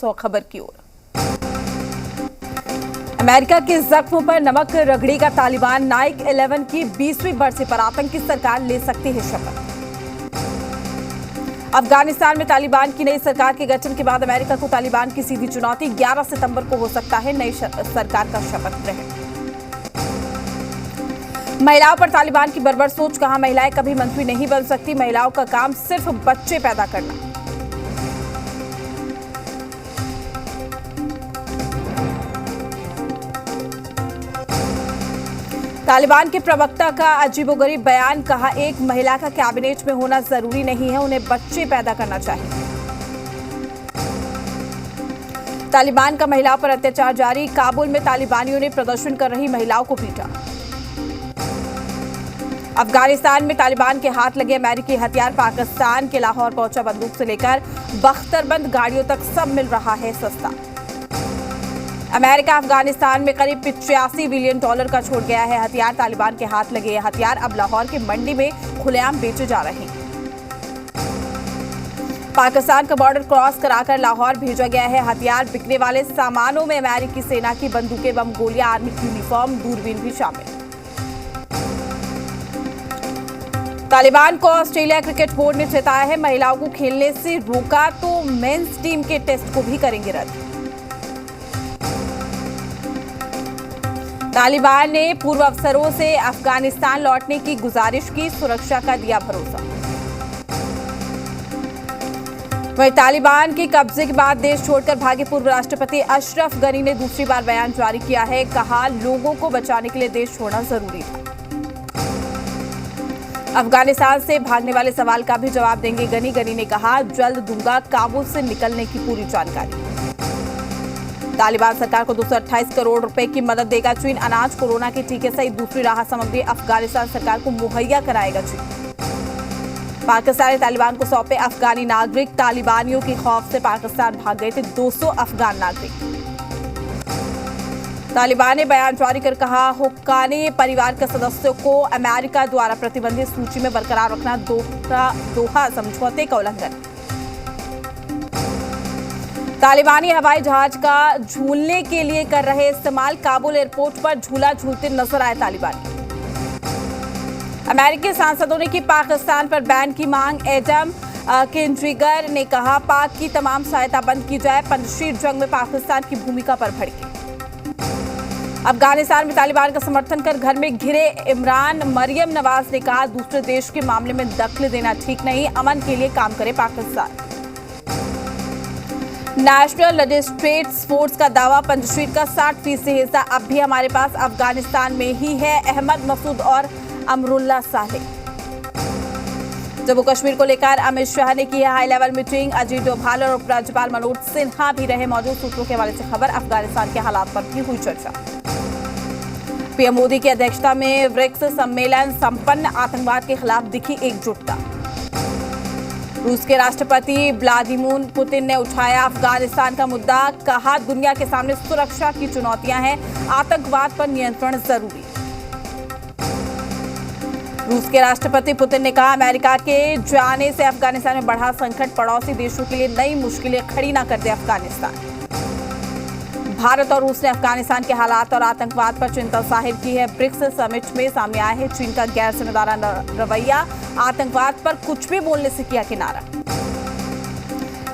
खबर की ओर। अमेरिका के जख्म पर नमक रगड़ेगा तालिबान। 9/11 की 20वीं बरसी पर आतंकी सरकार ले सकती है शपथ। अफगानिस्तान में तालिबान की नई सरकार के गठन के बाद अमेरिका को तालिबान की सीधी चुनौती। 11 सितंबर को हो सकता है नई सरकार का शपथ ग्रहण। महिलाओं पर तालिबान की बर्बर सोच। कहा, महिलाएं कभी मंत्री नहीं बन सकती, महिलाओं का काम सिर्फ बच्चे पैदा करना। तालिबान के प्रवक्ता का अजीबोगरीब बयान। कहा, एक महिला का कैबिनेट में होना जरूरी नहीं है, उन्हें बच्चे पैदा करना चाहिए। तालिबान का महिलाओं पर अत्याचार जारी। काबुल में तालिबानियों ने प्रदर्शन कर रही महिलाओं को पीटा। अफगानिस्तान में तालिबान के हाथ लगे अमेरिकी हथियार। पाकिस्तान के लाहौर पहुंचा बंदूक से लेकर बख्तरबंद गाड़ियों तक सब मिल रहा है सस्ता। अमेरिका अफगानिस्तान में करीब $85 बिलियन का छोड़ गया है हथियार। तालिबान के हाथ लगे ये हथियार अब लाहौर की मंडी में खुलेआम बेचे जा रहे हैं। पाकिस्तान का बॉर्डर क्रॉस कराकर लाहौर भेजा गया है हथियार। बिकने वाले सामानों में अमेरिकी सेना की बंदूकें, बम, गोलियां, आर्मी की यूनिफॉर्म, दूरबीन भी शामिल। तालिबान को ऑस्ट्रेलिया क्रिकेट बोर्ड ने चेताया है, महिलाओं को खेलने से रोका तो मेंस टीम के टेस्ट को भी करेंगे रद्द। तालिबान ने पूर्व अफसरों से अफगानिस्तान लौटने की गुजारिश की, सुरक्षा का दिया भरोसा। वहीं तालिबान के कब्जे के बाद देश छोड़कर भागे पूर्व राष्ट्रपति अशरफ गनी ने दूसरी बार बयान जारी किया है। कहा, लोगों को बचाने के लिए देश छोड़ना जरूरी था। अफगानिस्तान से भागने वाले सवाल का भी जवाब देंगे गनी। गनी ने कहा, जल्द दूंगा काबुल से निकलने की पूरी जानकारी। तालिबान सरकार को 228 करोड़ रुपए की मदद देगा चीन। अनाज, कोरोना के टीके सहित दूसरी राहत सामग्री अफगानिस्तान सरकार को मुहैया कराएगा चीन। पाकिस्तान ने तालिबान को सौंपे अफगानी नागरिक। तालिबानियों के खौफ से पाकिस्तान भाग गए थे 200 अफगान नागरिक। तालिबान ने बयान जारी कर कहा, हुक्कानी परिवार के सदस्यों को अमेरिका द्वारा प्रतिबंधित सूची में बरकरार रखना दोहा समझौते का उल्लंघन। तालिबानी हवाई जहाज का झूलने के लिए कर रहे इस्तेमाल। काबुल एयरपोर्ट पर झूला झूलते नजर आए तालिबानी। अमेरिकी सांसदों ने की पाकिस्तान पर बैन की मांग। एडम किंजरिगर ने कहा, पाक की तमाम सहायता बंद की जाए। पंजशीर जंग में पाकिस्तान की भूमिका पर भड़के। अफगानिस्तान में तालिबान का समर्थन कर घर में घिरे इमरान। मरियम नवाज ने कहा, दूसरे देश के मामले में दखल देना ठीक नहीं, अमन के लिए काम करे पाकिस्तान। नेशनल रजिस्ट्रेट्स फोर्स का दावा, पंजशीर का 60% हिस्सा अब भी हमारे पास अफगानिस्तान में ही है। अहमद मसूद और अमरुल्ला सालेह। जम्मू कश्मीर को लेकर अमित शाह ने की है high level meeting. Ajit Doval और उपराज्यपाल मनोज सिन्हा भी रहे मौजूद। सूत्रों के हवाले से खबर, अफगानिस्तान के हालात पर भी हुई चर्चा। पीएम मोदी की अध्यक्षता में ब्रिक्स सम्मेलन संपन्न। आतंकवाद के खिलाफ दिखी एकजुटता। रूस के राष्ट्रपति व्लादिमीर पुतिन ने उठाया अफगानिस्तान का मुद्दा। कहा, दुनिया के सामने सुरक्षा की चुनौतियां हैं, आतंकवाद पर नियंत्रण जरूरी। रूस के राष्ट्रपति पुतिन ने कहा, अमेरिका के जाने से अफगानिस्तान में बढ़ा संकट। पड़ोसी देशों के लिए नई मुश्किलें खड़ी न कर दे अफगानिस्तान। भारत और रूस ने अफगानिस्तान के हालात और आतंकवाद पर चिंता जाहिर की है। ब्रिक्स समिट में सामने आया है चीन का गैर जिम्मेदाराना रवैया। आतंकवाद पर कुछ भी बोलने से किया किनारा।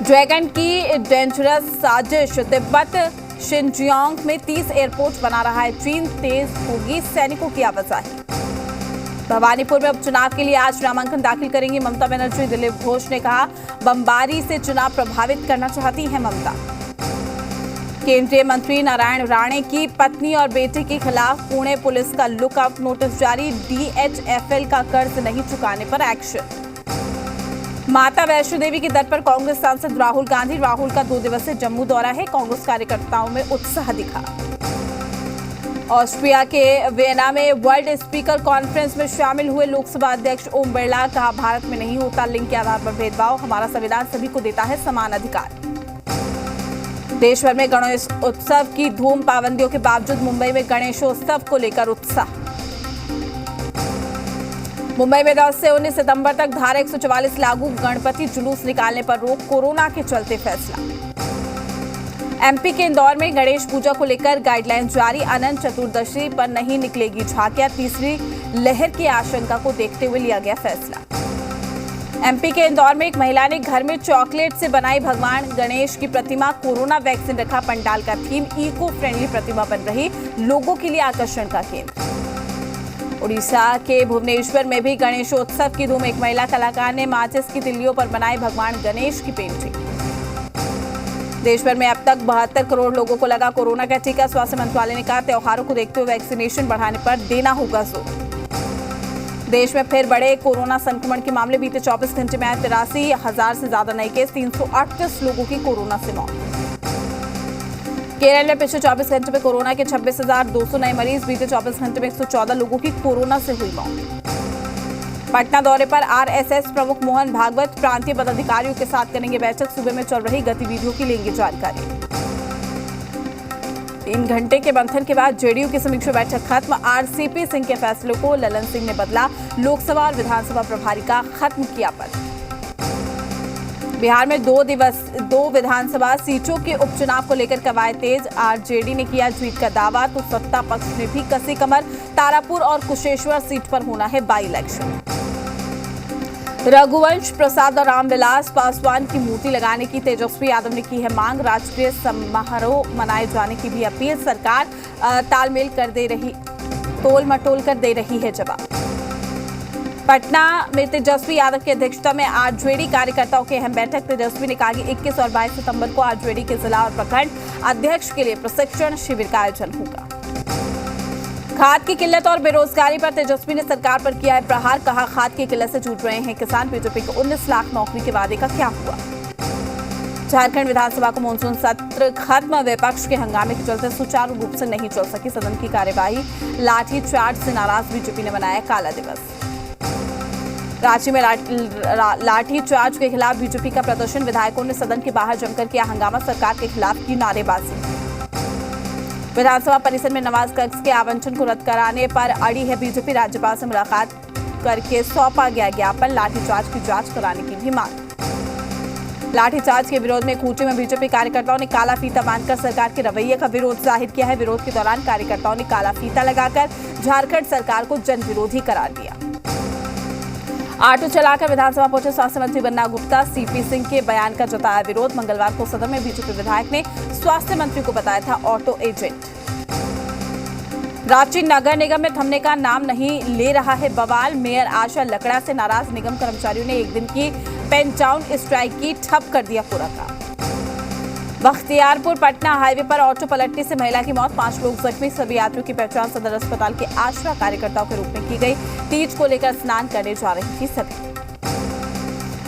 ड्रैगन की डेंजरस साजिश। तिब्बत शिनजियांग में 30 एयरपोर्ट बना रहा है चीन। तेज होगी सैनिकों की आवाजाही। भवानीपुर में उपचुनाव के लिए आज नामांकन दाखिल करेंगी ममता बनर्जी। दिलीप घोष ने कहा, बमबारी से चुनाव प्रभावित करना चाहती है ममता। केंद्रीय मंत्री नारायण राणे की पत्नी और बेटे के खिलाफ पुणे पुलिस का लुकआउट नोटिस जारी। DHFL का कर्ज नहीं चुकाने पर एक्शन। माता वैष्णो देवी के दर पर कांग्रेस सांसद राहुल गांधी। राहुल का 2 दिवसीय जम्मू दौरा है। कांग्रेस कार्यकर्ताओं में उत्साह दिखा। ऑस्ट्रिया के वियना में वर्ल्ड स्पीकर कॉन्फ्रेंस में शामिल हुए लोकसभा अध्यक्ष ओम बिरला। कहा, भारत में नहीं होता लिंग के आधार पर भेदभाव, हमारा संविधान सभी को देता है समान अधिकार। देश भर में गणेश उत्सव की धूम। पाबंदियों के बावजूद मुंबई में गणेशोत्सव को लेकर उत्साह। मुंबई में 10 से 19 सितंबर तक धारा 144 लागू। गणपति जुलूस निकालने पर रोक, कोरोना के चलते फैसला। एमपी के इंदौर में गणेश पूजा को लेकर गाइडलाइन जारी। अनंत चतुर्दशी पर नहीं निकलेगी झांकियां। तीसरी लहर की आशंका को देखते हुए लिया गया फैसला। एमपी के इंदौर में एक महिला ने घर में चॉकलेट से बनाई भगवान गणेश की प्रतिमा। कोरोना वैक्सीन रखा पंडाल का थीम। इको फ्रेंडली प्रतिमा बन रही लोगों के लिए आकर्षण का केंद्र। उड़ीसा के भुवनेश्वर में भी गणेशोत्सव की धूम। एक महिला कलाकार ने माचिस की तिल्लियों पर बनाई भगवान गणेश की पेंटिंग। देश भर में अब तक 72 करोड़ लोगों को लगा कोरोना का टीका। स्वास्थ्य मंत्रालय ने कहा, त्योहारों को देखते हुए वैक्सीनेशन बढ़ाने पर देना होगा जोर। देश में फिर बढ़े कोरोना संक्रमण के मामले। बीते 24 घंटे में आए 83,000 से ज्यादा नए केस। 338 लोगों की कोरोना से मौत। केरल में पिछले 24 घंटे में कोरोना के 26,200 नए मरीज। बीते 24 घंटे में 114 लोगों की कोरोना से हुई मौत। पटना दौरे पर आरएसएस प्रमुख मोहन भागवत प्रांतीय पदाधिकारियों के साथ करेंगे बैठक। सूबे में चल रही गतिविधियों की लेंगे जानकारी। 3 घंटे के मंथन के बाद जेडीयू की समीक्षा बैठक खत्म। आरसीपी सिंह के फैसले को ललन सिंह ने बदला। लोकसभा और विधानसभा प्रभारी का खत्म किया पद। बिहार में 2 विधानसभा सीटों के उपचुनाव को लेकर कवायद तेज। आरजेडी ने किया जीत का दावा तो सत्ता पक्ष ने भी कसी कमर। तारापुर और कुशेश्वर सीट पर होना है बाई इलेक्शन। रघुवंश प्रसाद और रामविलास पासवान की मूर्ति लगाने की तेजस्वी यादव ने की है मांग। राष्ट्रीय समारोह मनाए जाने की भी अपील। सरकार तालमेल कर दे रही, तोल मटोल कर दे रही है जवाब। पटना में तेजस्वी यादव की अध्यक्षता में आरजेडी कार्यकर्ताओं की अहम बैठक। तेजस्वी ने कहा कि 21 और 22 सितंबर को आरजेडी के जिला और प्रखंड अध्यक्ष के लिए प्रशिक्षण शिविर का आयोजन होगा। खाद की किल्लत और बेरोजगारी पर तेजस्वी ने सरकार पर किया है प्रहार। कहा, खाद की किल्लत से जूझ रहे हैं किसान। बीजेपी के 19 लाख नौकरी के वादे का क्या हुआ। झारखंड विधानसभा का मानसून सत्र खत्म। विपक्ष के हंगामे के चलते सुचारू रूप से नहीं चल सकी सदन की कार्यवाही। लाठीचार्ज से नाराज बीजेपी ने मनाया काला दिवस। रांची में लाठीचार्ज के खिलाफ बीजेपी का प्रदर्शन। विधायकों ने सदन के बाहर जमकर किया हंगामा। सरकार के खिलाफ की नारेबाजी। विधानसभा परिसर में नमाज कक्ष के आवंटन को रद्द कराने पर अड़ी है बीजेपी। राज्यपाल से मुलाकात करके सौंपा गया ज्ञापन। लाठीचार्ज की जांच कराने की भी मांग। लाठीचार्ज के विरोध में खूंटी में बीजेपी कार्यकर्ताओं ने काला फीता बांधकर सरकार के रवैये का विरोध जाहिर किया है। विरोध के दौरान कार्यकर्ताओं ने काला फीता लगाकर झारखंड सरकार को जन विरोधी करार दिया। ऑटो चलाकर विधानसभा पहुंचे स्वास्थ्य मंत्री बन्ना गुप्ता। सीपी सिंह के बयान का जताया विरोध। मंगलवार को सदन में बीजेपी विधायक ने स्वास्थ्य मंत्री को बताया था ऑटो एजेंट। रांची नगर निगम में थमने का नाम नहीं ले रहा है बवाल। मेयर आशा लकड़ा से नाराज निगम कर्मचारियों ने एक दिन की पेन टाउन स्ट्राइक की। ठप कर दिया पूरा काम। बख्तियारपुर पटना हाईवे पर ऑटो पलटने से महिला की मौत। 5 लोग जख्मी। सभी यात्रियों की पहचान सदर अस्पताल के आश्रा कार्यकर्ताओं के रूप में की गई। तीज को लेकर स्नान करने जा रही थी सभी।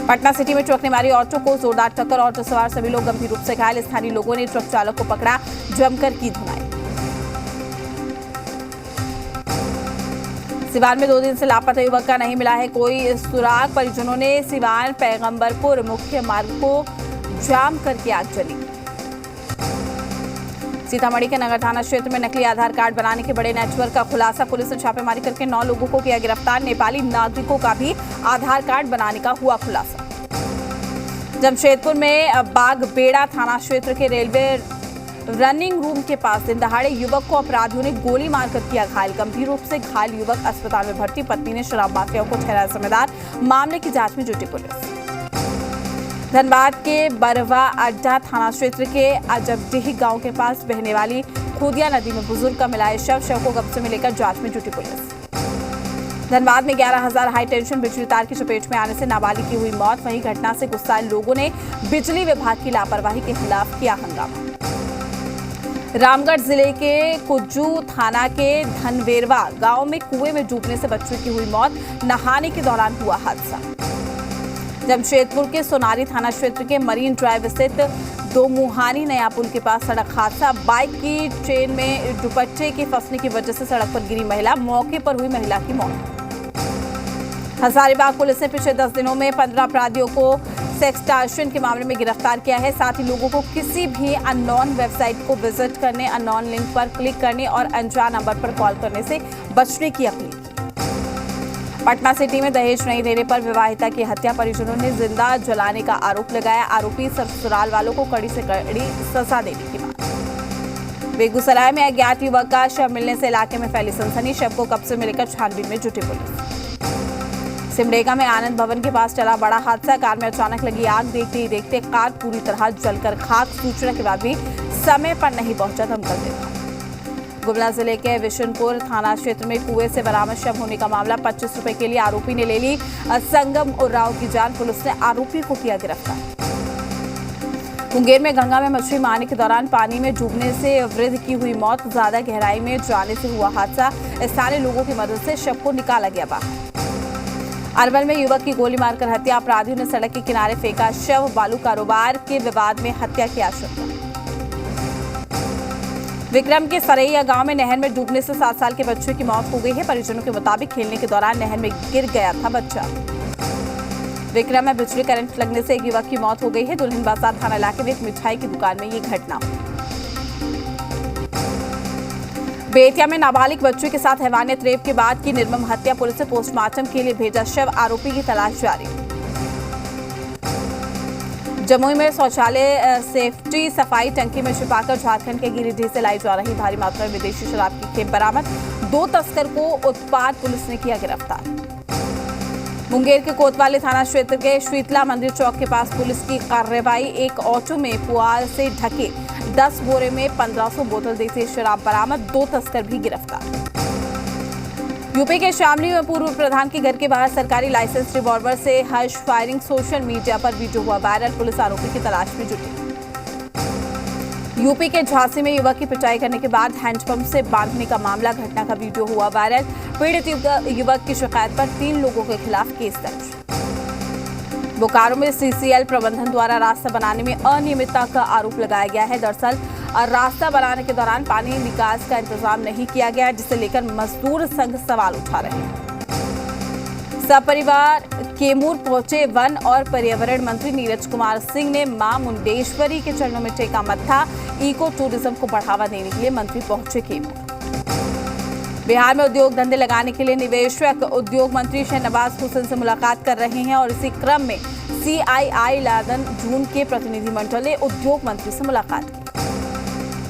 पटना सिटी में ट्रक ने मारी ऑटो को जोरदार टक्कर। ऑटो सवार सभी लोग गंभीर रूप से घायल। स्थानीय लोगों ने ट्रक चालक को पकड़ा, जमकर की धुनाई। सिवान में 2 दिन से लापता युवक का नहीं मिला है कोई सुराग। परिजनों ने सिवान पैगंबरपुर मुख्य मार्ग को जाम करके आगजनी। सीतामढ़ी के नगर थाना क्षेत्र में नकली आधार कार्ड बनाने के बड़े नेटवर्क का खुलासा। पुलिस ने छापेमारी करके 9 लोगों को किया गिरफ्तार। नेपाली नागरिकों का भी आधार कार्ड बनाने का हुआ खुलासा। जमशेदपुर में बागबेड़ा थाना क्षेत्र के रेलवे रनिंग रूम के पास दिन दहाड़े युवक को अपराधियों ने गोली मारकर किया घायल। गंभीर रूप से घायल युवक अस्पताल में भर्ती। पत्नी ने शराब माफियाओं को ठहराया जिम्मेदार। मामले की जांच में जुटी पुलिस। धनबाद के बरवा अड्डा थाना क्षेत्र के अजबडीह गांव के पास बहने वाली खूदिया नदी में बुजुर्ग का मिला शव को कब्जे में लेकर जांच में जुटी पुलिस। धनबाद में 11,000 हाई टेंशन बिजली तार की चपेट में आने से नाबालिग की हुई मौत। वहीं घटना से गुस्साए लोगों ने बिजली विभाग की लापरवाही के खिलाफ किया हंगामा। रामगढ़ जिले के कुज्जू थाना के धनवेरवा गांव में कुएं में डूबने से बच्चे की हुई मौत। नहाने के दौरान हुआ हादसा। जमशेदपुर के सोनारी थाना क्षेत्र के मरीन ड्राइव स्थित दोमुहानी नया पुल के पास सड़क हादसा। बाइक की चेन में दुपट्टे के फंसने की वजह से सड़क पर गिरी महिला। मौके पर हुई महिला की मौत। हजारीबाग पुलिस ने पिछले 10 दिनों में 15 अपराधियों को सेक्सटॉर्शन के मामले में गिरफ्तार किया है। साथ ही लोगों को किसी भी अननोन वेबसाइट को विजिट करने, अननोन लिंक पर क्लिक करने और अनजान नंबर पर कॉल करने से बचने की अपील की। पटना सिटी में दहेज नहीं देने पर विवाहिता की हत्या, परिजनों ने जिंदा जलाने का आरोप लगाया। आरोपी ससुराल वालों को कड़ी से कड़ी सजा देने की मांग। बेगूसराय में अज्ञात युवक का शव मिलने से इलाके में फैली सनसनी। शव को कब्जे में लेकर छानबीन में जुटी पुलिस। सिमडेगा में आनंद भवन के पास चला बड़ा हादसा। कार में अचानक लगी आग, देखते ही देखते कार पूरी तरह जलकर खाक। सूचना के बाद भी समय पर नहीं पहुंचा दमकल विभाग। गुमला जिले के विशनपुर थाना क्षेत्र में कुएं से बरामद शव होने का मामला। 25 रुपए के लिए आरोपी ने ले ली संगम उरांव की जान। पुलिस ने आरोपी को किया गिरफ्तार। मुंगेर में गंगा में मछली मारने के दौरान पानी में डूबने से वृद्ध की हुई मौत। ज्यादा गहराई में जाने से हुआ हादसा। स्थानीय लोगों की मदद से शव को निकाला गया बाहर। अरवल में युवक की गोली मारकर हत्या। अपराधियों ने सड़क के किनारे फेंका शव। बालू कारोबार के विवाद में हत्या की आशंका। विक्रम के सरैया गांव में नहर में डूबने से 7 साल के बच्चे की मौत हो गई है। परिजनों के मुताबिक खेलने के दौरान नहर में गिर गया था बच्चा। विक्रम में बिजली करंट लगने से एक युवक की मौत हो गई है। दुल्हिन बाजार थाना इलाके में एक मिठाई की दुकान में ये घटना हुई। बेतिया में नाबालिग बच्चे के साथ हैवानियत, रेप के बाद की निर्मम हत्या। पुलिस ने पोस्टमार्टम के लिए भेजा शव। आरोपी की तलाश जारी। जमुई में शौचालय सेफ्टी सफाई टंकी में छिपाकर झारखंड के गिरिडीह से लाई जा रही भारी मात्रा में विदेशी शराब की खेप बरामद। 2 तस्कर को उत्पाद पुलिस ने किया गिरफ्तार। मुंगेर के कोतवाली थाना क्षेत्र के शीतला मंदिर चौक के पास पुलिस की कार्रवाई। एक ऑटो में पुआल से ढके 10 बोरे में 1500 बोतल देसी शराब बरामद। 2 तस्कर भी गिरफ्तार। यूपी के शामली में पूर्व प्रधान के घर के बाहर सरकारी लाइसेंस रिवॉल्वर से हर्ष फायरिंग। सोशल मीडिया पर वीडियो हुआ वायरल। पुलिस आरोपी की तलाश में जुटी। यूपी के झांसी में युवक की पिटाई करने के बाद हैंडपंप से बांधने का मामला। घटना का वीडियो हुआ वायरल। पीड़ित युवक की शिकायत पर 3 लोगों के खिलाफ केस दर्ज। बोकारो में सीसीएल प्रबंधन द्वारा रास्ता बनाने में अनियमितता का आरोप लगाया गया है। दरअसल रास्ता बनाने के दौरान पानी निकास का इंतजाम नहीं किया गया, जिसे लेकर मजदूर संघ सवाल उठा रहे हैं। सपरिवार केमूर पहुंचे वन और पर्यावरण मंत्री नीरज कुमार सिंह ने मां मुंडेश्वरी के चरणों में टेका मत्था। इको टूरिज्म को बढ़ावा देने के लिए मंत्री पहुंचे केमूर। बिहार में उद्योग धंधे लगाने के लिए निवेशक उद्योग मंत्री शहनवाज हुसैन से मुलाकात कर रहे हैं और इसी क्रम में CII लादन जून के प्रतिनिधिमंडल ने उद्योग मंत्री से मुलाकात की।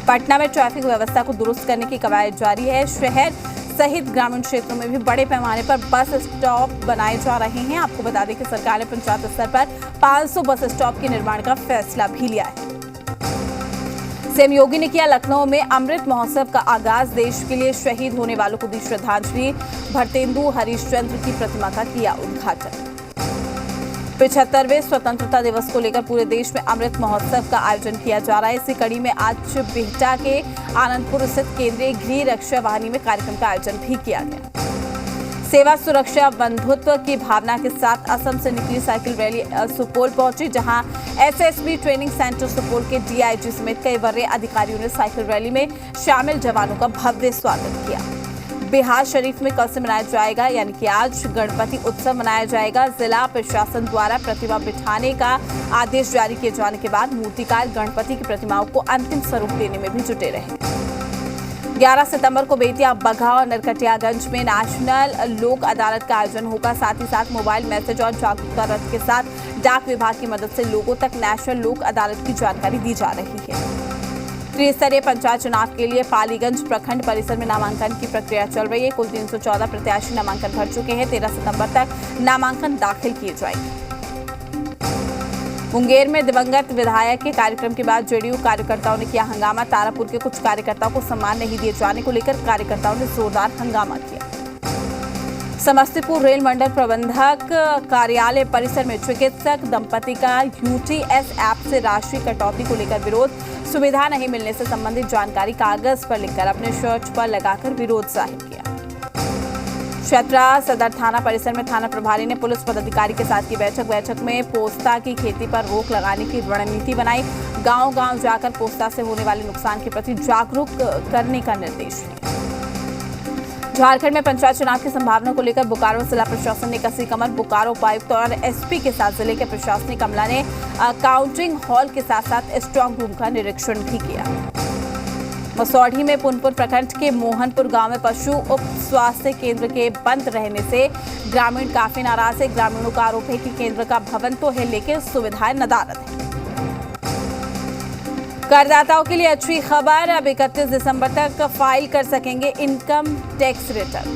पटना में ट्रैफिक व्यवस्था को दुरुस्त करने की कवायद जारी है। शहर सहित ग्रामीण क्षेत्रों में भी बड़े पैमाने पर बस स्टॉप बनाए जा रहे हैं। आपको बता दें कि सरकार ने पंचायत स्तर पर 500 बस स्टॉप के निर्माण का फैसला भी लिया है। सीएम योगी ने किया लखनऊ में अमृत महोत्सव का आगाज। देश के लिए शहीद होने वालों को दी श्रद्धांजलि। भरतेंदु हरिश्चंद्र की प्रतिमा का किया उद्घाटन। 75वें स्वतंत्रता दिवस को लेकर पूरे देश में अमृत महोत्सव का आयोजन किया जा रहा है। इसी कड़ी में आज बिहटा के आनंदपुर स्थित केंद्रीय गृह रक्षा वाहिनी में कार्यक्रम का आयोजन भी किया गया। सेवा सुरक्षा बंधुत्व की भावना के साथ असम से निकली साइकिल रैली सुपौल पहुंची, जहां SSB ट्रेनिंग सेंटर सुपौल के DIG समेत कई वरीय अधिकारियों ने साइकिल रैली में शामिल जवानों का भव्य स्वागत किया। बिहार शरीफ में कल से मनाया जाएगा, यानी कि आज गणपति उत्सव मनाया जाएगा। जिला प्रशासन द्वारा प्रतिमा बिठाने का आदेश जारी किए जाने के बाद मूर्तिकार गणपति की प्रतिमाओं को अंतिम स्वरूप देने में भी जुटे रहे। 11 सितंबर को बेतिया, बगहा और नरकटियागंज में नेशनल लोक अदालत का आयोजन होगा। साथ ही साथ मोबाइल मैसेज और जागरूकता रथ के साथ डाक विभाग की मदद से लोगों तक नेशनल लोक अदालत की जानकारी दी जा रही है। त्रिस्तरीय पंचायत चुनाव के लिए पालीगंज प्रखंड परिसर में नामांकन की प्रक्रिया चल रही है। कुल 314 प्रत्याशी नामांकन भर चुके हैं। 13 सितंबर तक नामांकन दाखिल किए जाएंगे। मुंगेर में दिवंगत विधायक के कार्यक्रम के बाद JDU कार्यकर्ताओं ने किया हंगामा। तारापुर के कुछ कार्यकर्ताओं को सम्मान नहीं दिए जाने को लेकर कार्यकर्ताओं ने जोरदार हंगामा किया। समस्तीपुर रेल मंडल प्रबंधक कार्यालय परिसर में चिकित्सक दंपति का UTS ऐप से राशि कटौती को लेकर विरोध। सुविधा नहीं मिलने से संबंधित जानकारी कागज पर लिखकर अपने शर्ट पर लगाकर विरोध जाहिर किया। चतरा सदर थाना परिसर में थाना प्रभारी ने पुलिस पदाधिकारी के साथ की बैठक में पोस्ता की खेती पर रोक लगाने की रणनीति बनाई। गांव-गांव जाकर पोस्ता से होने वाले नुकसान के प्रति जागरूक करने का निर्देश दिया। झारखंड में पंचायत चुनाव की संभावना को लेकर बोकारो जिला प्रशासन ने कसी कमर। बोकारो उपायुक्त और SP के साथ जिले के प्रशासनिक अमला ने काउंटिंग हॉल के साथ साथ स्ट्रांग रूम का निरीक्षण भी किया। मसौढ़ी में पुनपुन प्रखंड के मोहनपुर गांव में पशु उप स्वास्थ्य केंद्र के बंद रहने से ग्रामीण काफी नाराज है। ग्रामीणों का आरोप है कि केंद्र का भवन तो है लेकिन सुविधाएं नदारद है। करदाताओं के लिए अच्छी खबर, अब 31 दिसंबर तक फाइल कर सकेंगे इनकम टैक्स रिटर्न।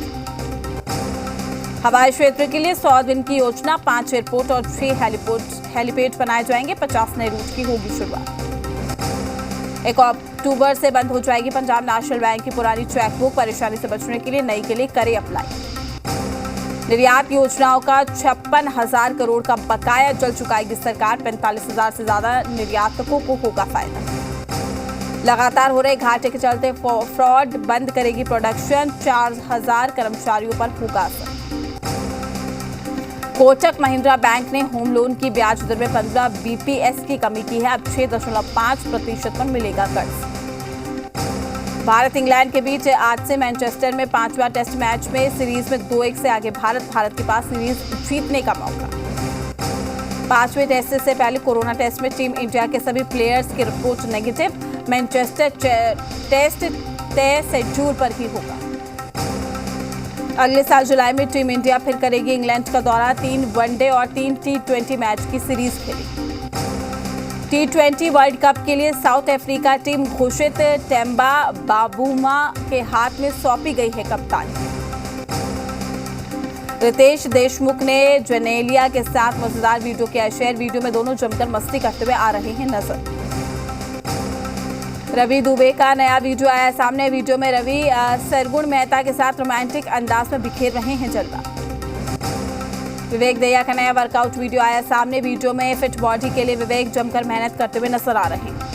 हवाई क्षेत्र के लिए 100 दिन की योजना, 5 एयरपोर्ट और 6 हेलीपैड बनाए जाएंगे। 50 नए रूट की होगी शुरुआत। 1 अक्टूबर से बंद हो जाएगी पंजाब नेशनल बैंक की पुरानी चेकबुक। परेशानी से बचने के लिए नई के लिए करें अप्लाई। निर्यात योजनाओं का 56,000 करोड़ का बकाया जल चुकाएगी सरकार। 45,000 से ज्यादा निर्यातकों को होगा फायदा। लगातार हो रहे घाटे के चलते फ्रॉड बंद करेगी प्रोडक्शन। 4,000 कर्मचारियों पर होगा असर। कोटक महिंद्रा बैंक ने होम लोन की ब्याज दर में 15 बीपीएस की कमी की है। अब 6.5% पर मिलेगा कर्ज। भारत इंग्लैंड के बीच आज से मैनचेस्टर में 5वां टेस्ट मैच में सीरीज में 2-1 से आगे भारत के पास सीरीज जीतने का मौका। 5वें टेस्ट से पहले कोरोना टेस्ट में टीम इंडिया के सभी प्लेयर्स की रिपोर्ट नेगेटिव। मैनचेस्टर टेस्ट तय शेड्यूल पर ही होगा। अगले साल जुलाई में टीम इंडिया फिर करेगी इंग्लैंड का दौरा। 3 वनडे और 3 T20 मैच की सीरीज खेलेगी। T20 वर्ल्ड कप के लिए साउथ अफ्रीका टीम घोषित। टेम्बा बाबूमा के हाथ में सौंपी गई है कप्तानी। रितेश देशमुख ने जेनेलिया के साथ मजेदार वीडियो किया शेयर। वीडियो में दोनों जमकर मस्ती करते हुए आ रहे हैं नजर। रवि दुबे का नया वीडियो आया सामने। वीडियो में रवि सरगुण मेहता के साथ रोमांटिक अंदाज में बिखेर रहे हैं जलवा। विवेक दहिया का नया वर्कआउट वीडियो आया सामने। वीडियो में फिट बॉडी के लिए विवेक जमकर मेहनत करते हुए नजर आ रहे हैं।